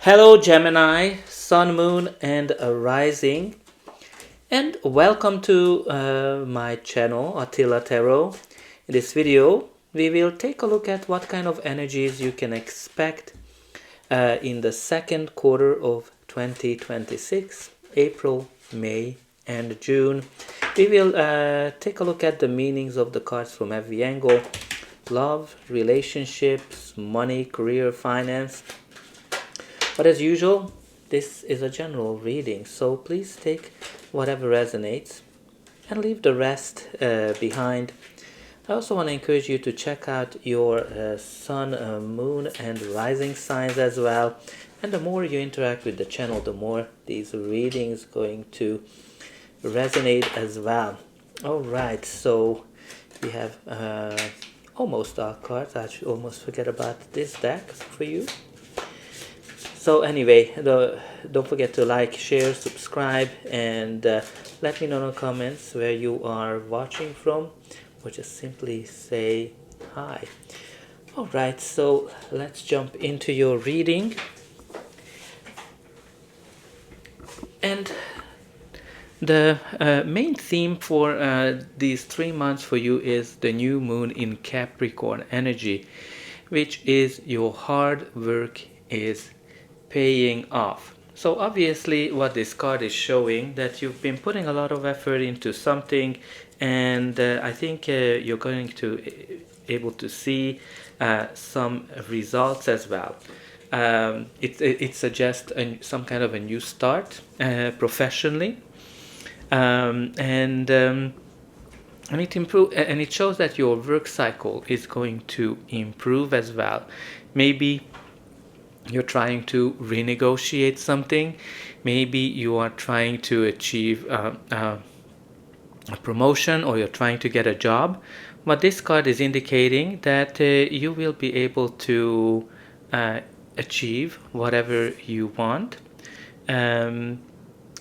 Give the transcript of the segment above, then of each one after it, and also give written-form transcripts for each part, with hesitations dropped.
Hello, Gemini, Sun, Moon, and a Rising, and welcome to my channel, Attila Tarot. In this video, we will take a look at what kind of energies you can expect in the second quarter of 2026, April, May, and June. We will take a look at the meanings of the cards from every angle: love, relationships, money, career, finance. But as usual, this is a general reading, so please take whatever resonates and leave the rest behind. I also want to encourage you to check out your sun, moon, and rising signs as well. And the more you interact with the channel, the more these readings going to resonate as well. Alright, so we have almost our cards. I should almost forget about this deck for you. So anyway, don't forget to like, share, subscribe, and let me know in the comments where you are watching from, or just simply say hi. Alright, so let's jump into your reading. And the main theme for these 3 months for you is the new moon in Capricorn energy, which is your hard work is paying off. So obviously what this card is showing that you've been putting a lot of effort into something, and I think you're going to able to see some results as well. It suggests some kind of a new start professionally, and it shows that your work cycle is going to improve as well. Maybe you're trying to renegotiate something. Maybe you are trying to achieve a promotion, or you're trying to get a job. But this card is indicating that you will be able to achieve whatever you want. And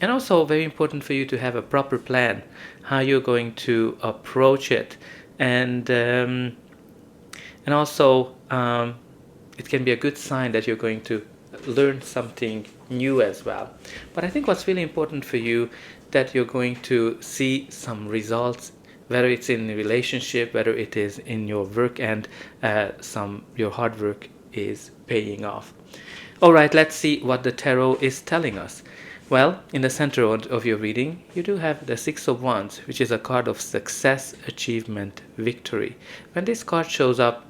also very important for you to have a proper plan, how you're going to approach it. And also it can be a good sign that you're going to learn something new as well. But I think what's really important for you, that you're going to see some results, whether it's in a relationship, whether it is in your work, and your hard work is paying off. All right, let's see what the tarot is telling us. Well, in the center of your reading, you do have the Six of Wands, which is a card of success, achievement, victory. When this card shows up,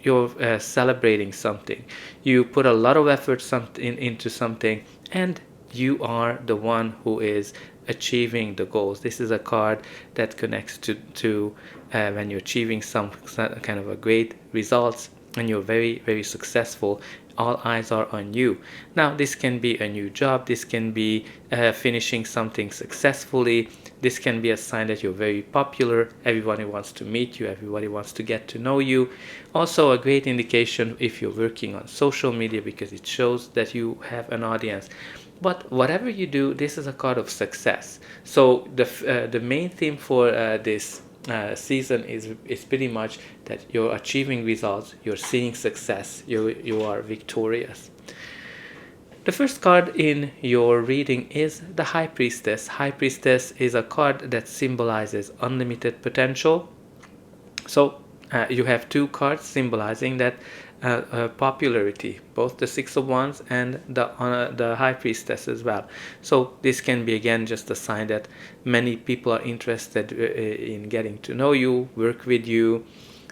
you're celebrating something. You put a lot of effort into something, and you are the one who is achieving the goals. This is a card that connects to when you're achieving some kind of a great results, and you're very, very successful. All eyes are on you. Now, this can be a new job. This can be finishing something successfully. This can be a sign that you're very popular. Everybody wants to meet you. Everybody wants to get to know you. Also, a great indication if you're working on social media, because it shows that you have an audience. But whatever you do, this is a card of success. So the main theme for this season is pretty much that you're achieving results, you're seeing success, you are victorious. The first card in your reading is the High Priestess. High Priestess is a card that symbolizes unlimited potential. So you have two cards symbolizing that popularity, both the Six of Wands and the High Priestess as well. So this can be again just a sign that many people are interested in getting to know you, work with you.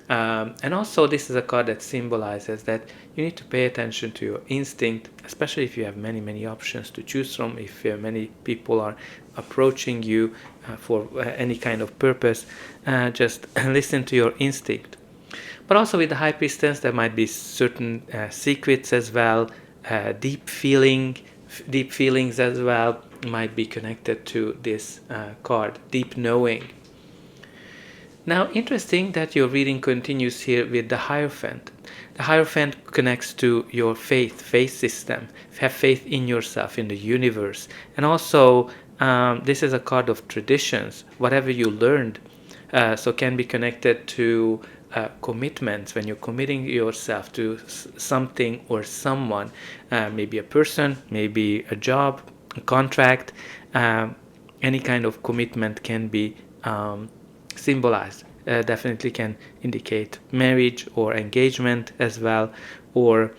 And also this is a card that symbolizes that you need to pay attention to your instinct, especially if you have many options to choose from. If many people are approaching you for any kind of purpose, just listen to your instinct. But also with the High Priestess, there might be certain secrets as well, deep feelings as well might be connected to this card, deep knowing. Now, interesting that your reading continues here with the Hierophant. The Hierophant connects to your faith system. Have faith in yourself, in the universe. And also, this is a card of traditions. Whatever you learned, so can be connected to commitments, when you're committing yourself to something or someone, maybe a person, maybe a job, a contract, any kind of commitment can be symbolized. Definitely can indicate marriage or engagement as well, or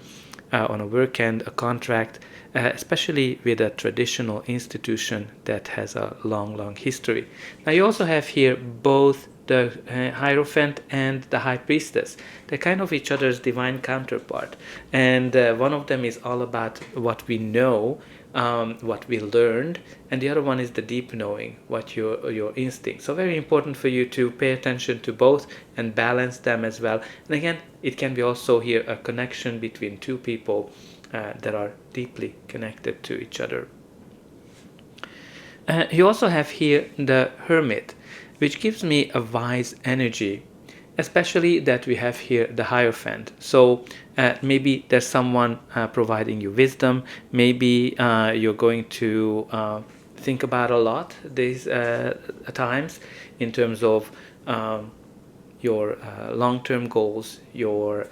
on a work end, a contract, especially with a traditional institution that has a long history. Now you also have here both the Hierophant and the High Priestess. They're kind of each other's divine counterpart. And one of them is all about what we know, what we learned, and the other one is the deep knowing, what your instinct. So very important for you to pay attention to both and balance them as well. And again, it can be also here a connection between two people that are deeply connected to each other. You also have here the Hermit, which gives me a wise energy, especially that we have here the Hierophant. So maybe there's someone providing you wisdom. Maybe you're going to think about a lot these times in terms of your long-term goals, your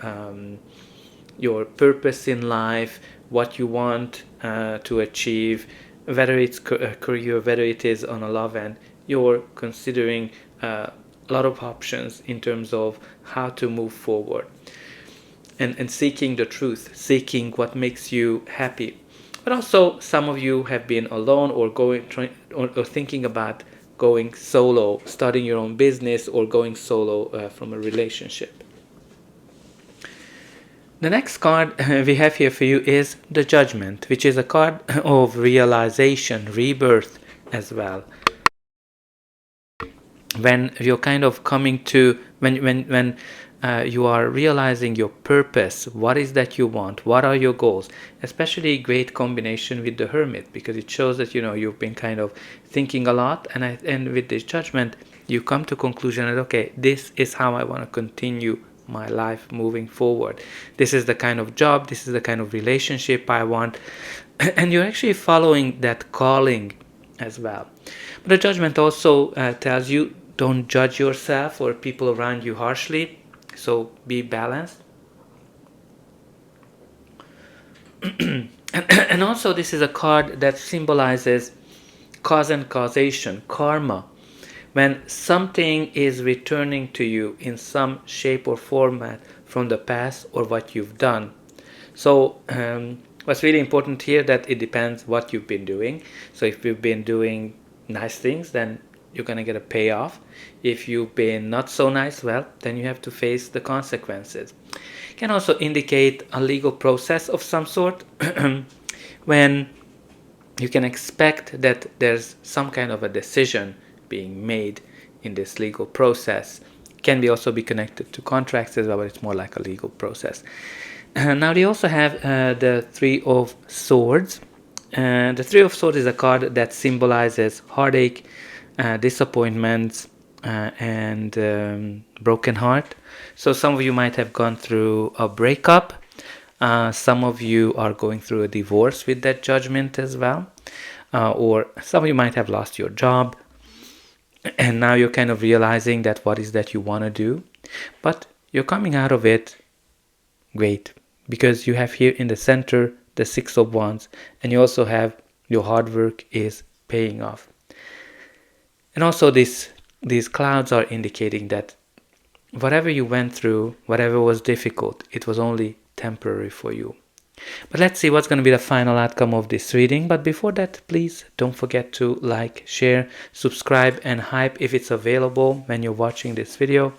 purpose in life, what you want to achieve, whether it's a career, whether it is on a love end. You're considering a lot of options in terms of how to move forward, and seeking the truth, seeking what makes you happy. But also some of you have been alone or or thinking about going solo, starting your own business, or going solo from a relationship. The next card we have here for you is the Judgment, which is a card of realization, rebirth as well. When you're kind of coming to, when you are realizing your purpose, what is that you want, what are your goals, especially a great combination with the Hermit, because it shows that you've been kind of thinking a lot, and with this Judgment you come to conclusion that okay, this is how I want to continue my life moving forward. This is the kind of job, this is the kind of relationship I want, and you're actually following that calling as well. But the Judgment also tells you, don't judge yourself or people around you harshly, so be balanced. And also this is a card that symbolizes cause and causation, karma. When something is returning to you in some shape or format from the past or what you've done. So what's really important here, that it depends what you've been doing. So if you've been doing nice things, then you're going to get a payoff. If you've been not so nice, well, then you have to face the consequences. It can also indicate a legal process of some sort when you can expect that there's some kind of a decision being made in this legal process. It can also be connected to contracts as well, but it's more like a legal process. Now they also have the Three of Swords. The Three of Swords is a card that symbolizes heartache, disappointments, and broken heart. So some of you might have gone through a breakup. Some of you are going through a divorce with that Judgment as well. Or some of you might have lost your job, and now you're kind of realizing that what is that you want to do. But you're coming out of it great, because you have here in the center the Six of Wands, and you also have your hard work is paying off. And also these clouds are indicating that whatever you went through, whatever was difficult, it was only temporary for you. But let's see what's going to be the final outcome of this reading. But before that, please don't forget to like, share, subscribe, and hype if it's available when you're watching this video.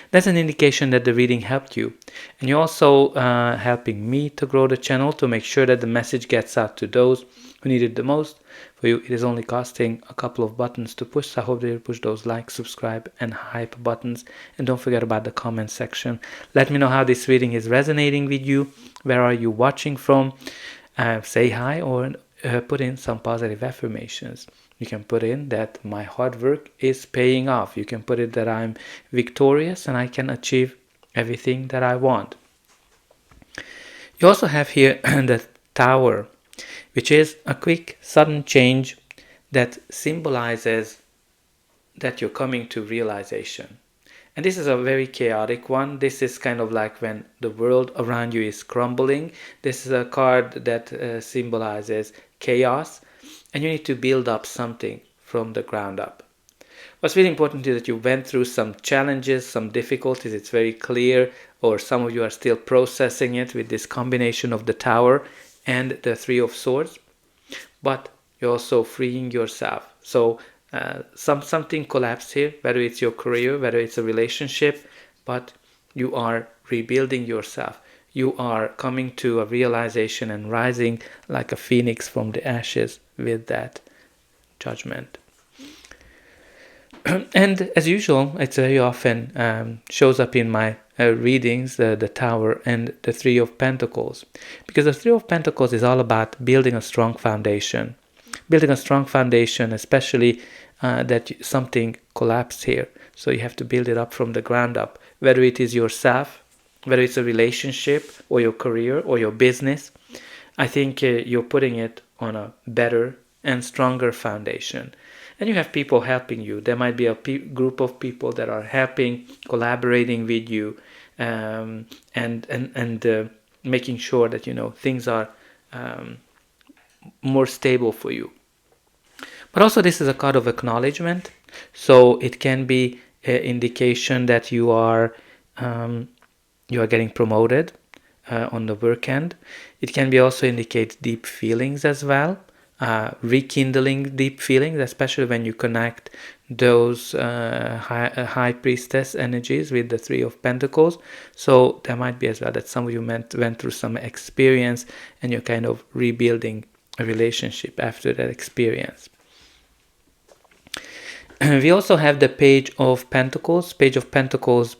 That's an indication that the reading helped you. And you're also helping me to grow the channel, to make sure that the message gets out to those who need it the most. For you, it is only costing a couple of buttons to push. So I hope that you push those like, subscribe, and hype buttons. And don't forget about the comment section. Let me know how this reading is resonating with you. Where are you watching from? Say hi, or put in some positive affirmations. You can put in that my hard work is paying off. You can put it that I'm victorious and I can achieve everything that I want. You also have here the Tower, which is a quick, sudden change that symbolizes that you're coming to realization. And this is a very chaotic one. This is kind of like when the world around you is crumbling. This is a card that symbolizes chaos, and you need to build up something from the ground up. What's really important is that you went through some challenges, some difficulties. It's very clear, or some of you are still processing it with this combination of the Tower and the Three of Swords. But you're also freeing yourself. So something collapsed here, whether it's your career, whether it's a relationship, but you are rebuilding yourself. You are coming to a realization and rising like a phoenix from the ashes with that judgment. And as usual, it very often shows up in my readings, the Tower and the Three of Pentacles. Because the Three of Pentacles is all about building a strong foundation. Building a strong foundation, especially that something collapsed here. So you have to build it up from the ground up. Whether it is yourself, whether it's a relationship, or your career, or your business. I think you're putting it on a better and stronger foundation. And you have people helping you. There might be a group of people that are helping, collaborating with you, and making sure that things are more stable for you. But also, this is a card of acknowledgement, so it can be an indication that you are getting promoted on the work end. It can be also indicate deep feelings as well. Rekindling deep feelings, especially when you connect those high priestess energies with the Three of Pentacles. So there might be as well that some of you went through some experience and you're kind of rebuilding a relationship after that experience. We also have the Page of Pentacles. Page of Pentacles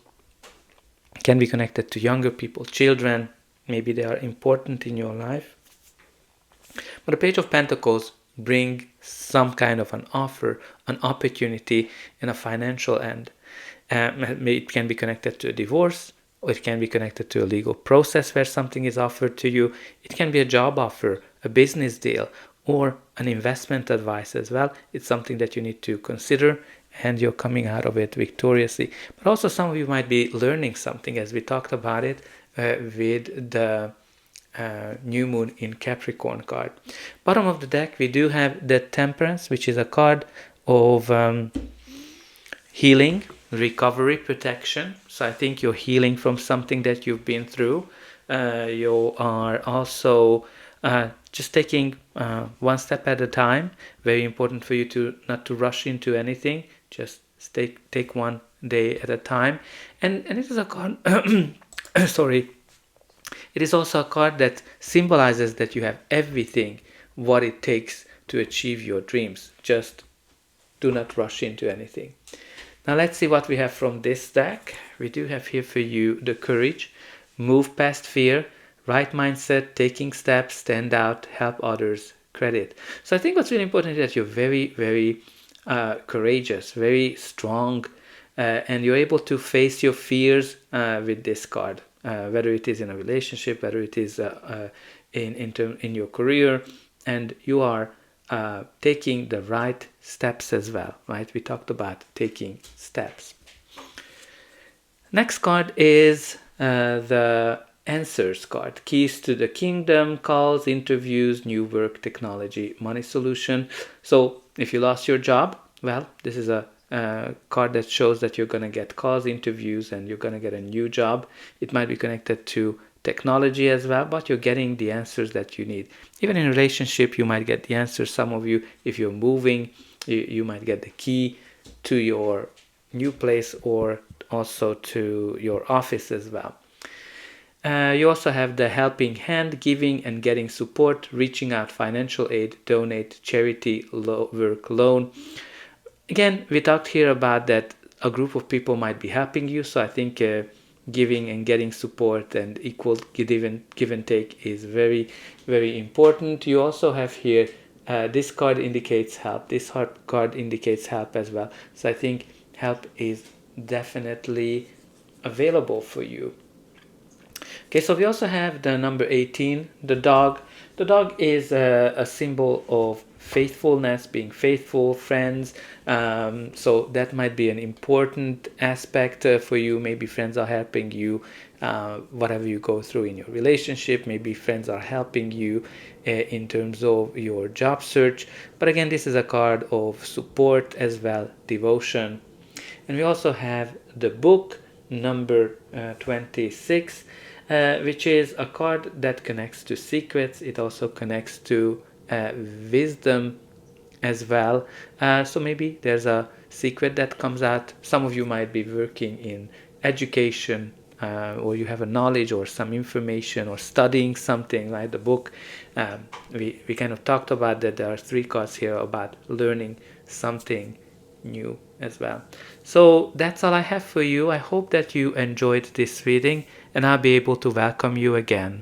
can be connected to younger people, children. Maybe they are important in your life. But the Page of Pentacles bring some kind of an offer, an opportunity in a financial end. It can be connected to a divorce, or it can be connected to a legal process where something is offered to you. It can be a job offer, a business deal, or an investment advice as well. It's something that you need to consider, and you're coming out of it victoriously. But also some of you might be learning something, as we talked about it with the new moon in Capricorn card. Bottom of the deck, we do have the Temperance, which is a card of healing, recovery, protection. So I think you're healing from something that you've been through. You are also just taking one step at a time. Very important for you to not to rush into anything. Just take one day at a time. And it is a card. Sorry. It is also a card that symbolizes that you have everything what it takes to achieve your dreams. Just do not rush into anything. Now let's see what we have from this deck. We do have here for you the Courage, move past fear, right mindset, taking steps, stand out, help others, credit. So I think what's really important is that you're very, very courageous, very strong, and you're able to face your fears with this card. Whether it is in a relationship, whether it is in your career, and you are taking the right steps as well, right? We talked about taking steps. Next card is the Answers card. Keys to the Kingdom, calls, interviews, new work, technology, money solution. So if you lost your job, well, this is a card that shows that you're going to get calls, interviews, and you're going to get a new job. It might be connected to technology as well, but you're getting the answers that you need. Even in a relationship, you might get the answers. Some of you, if you're moving, you might get the key to your new place or also to your office as well. You also have the helping hand, giving and getting support, reaching out, financial aid, donate, charity, work, loan. Again, we talked here about that a group of people might be helping you. So I think giving and getting support and equal give and take is very, very important. You also have here, this card indicates help. This heart card indicates help as well. So I think help is definitely available for you. Okay, so we also have the number 18, the dog. The dog is a symbol of faithfulness, being faithful, friends. So that might be an important aspect for you. Maybe friends are helping you, whatever you go through in your relationship. Maybe friends are helping you in terms of your job search. But again, this is a card of support as well, devotion. And we also have the book number 26, which is a card that connects to secrets. It also connects to wisdom as well. So maybe there's a secret that comes out. Some of you might be working in education, or you have a knowledge or some information or studying something, right? The book, we kind of talked about that. There are 3 cards here about learning something new as well. So that's all I have for you. I hope that you enjoyed this reading, and I'll be able to welcome you again.